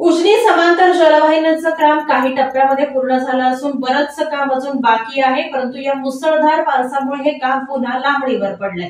उजनी समांतर जलवाहिनीचं काम काही टप्प्यामध्ये पूर्ण झालं असून बरंचसं काम अजून बाकी आहे, परंतु या मुसळधार पावसामुळे हे काम पुन्हा लांबणीवर पडलंय.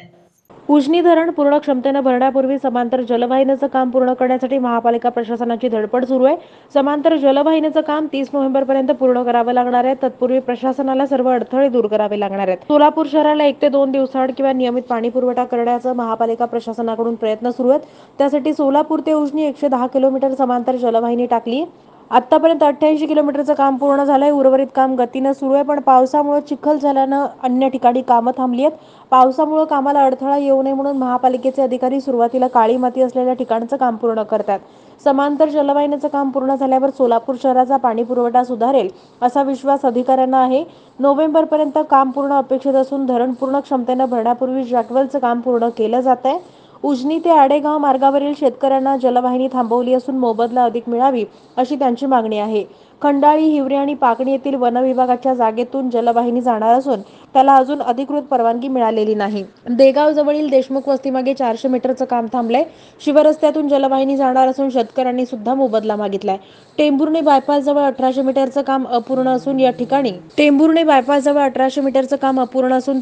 उजनी धरण पूर्ण क्षमतेनं भरण्यापूर्वी समांतर जलवाहिनीचं काम पूर्ण करण्यासाठी महापालिका प्रशासनाची धडपड सुरू आहे. समांतर जलवाहिनीचं काम 30 नोव्हेंबरपर्यंत पूर्ण करावं लागणार आहे. तत्पूर्वी प्रशासनाला सर्व अडथळे दूर करावे लागणार आहेत. सोलापूर शहराला 1 ते 2 दिवसाआड किंवा नियमित पाणी पुरवठा करण्याचा महापालिका प्रशासनाकडून प्रयत्न सुरू आहेत. त्यासाठी सोलापूर ते उजनी 110 किलोमीटर समांतर जलवाहिनी टाकली. आतापर्यंत 88 किलोमीटरचं काम पूर्ण झालंय. उर्वरित काम गतीनं सुरू आहे, पण पावसामुळे चिखल झाल्यानं अन्य ठिकाणी कामं थांबली आहेत. पावसामुळे कामाला अडथळा येऊ नये म्हणून महापालिकेचे अधिकारी सुरुवातीला काळी माती असलेल्या ठिकाणचं काम पूर्ण करतात. समांतर जलवाहिनीचं काम पूर्ण झाल्यावर सोलापूर शहराचा पाणी पुरवठा सुधारेल असा विश्वास अधिकाऱ्यांना आहे. नोव्हेंबरपर्यंत काम पूर्ण अपेक्षित असून धरण पूर्ण क्षमतेनं भरण्यापूर्वी जॅकवेलचं काम पूर्ण केलं जात आहे. उजनी ते आडेगाव मार्गावरील शेतकऱ्यांना जलवाहिनी थांबवली असून मोबदला अधिक मिळावी अशी त्यांची मागणी आहे. खंडाळी, हिवरे आणि पाकणी येथील वन विभागाच्या जागेतून जलवाहिनी जाणार असून त्याला अजून अधिकृत परवानगी मिळालेली नाही. देगाव जवळील देशमुख वस्तीमागे 400 मीटरचं काम थांबलंय. शिवरस्त्यातून जलवाहिनी जाणार असून शेतकऱ्यांनी सुद्धा मोबदला मागितलाय. टेंभुर्णी बायपास जवळ 1800 मीटरचं काम अपूर्ण असून त्या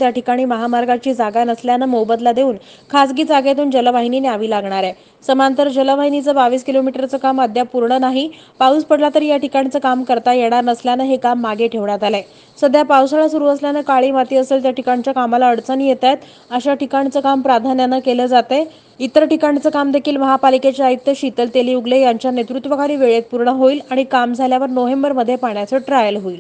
ठिकाणी महामार्गाची जागा नसल्यानं मोबदला देऊन खासगी जागेतून जलवाहिनी न्यावी लागणार आहे. समांतर जलवाहिनीचं 22 किलोमीटरचं काम अद्याप पूर्ण नाही. पाऊस पडला तरी या ठिकाणचं काम करता येणार नसल्यानं हे काम मागे ठेवण्यात आलंय. सध्या पावसाळा सुरू असल्यानं काळी माती असेल त्या ठिकाणच्या कामाला अडचणी येत आहेत. अशा ठिकाणचं काम प्राधान्यानं केलं जातंय. इतर ठिकाणचं काम देखील महापालिकेचे आयुक्त शीतल तेली उगले यांच्या नेतृत्वाखाली वेळेत पूर्ण होईल आणि काम झाल्यावर नोव्हेंबरमध्ये पाण्याचं ट्रायल होईल.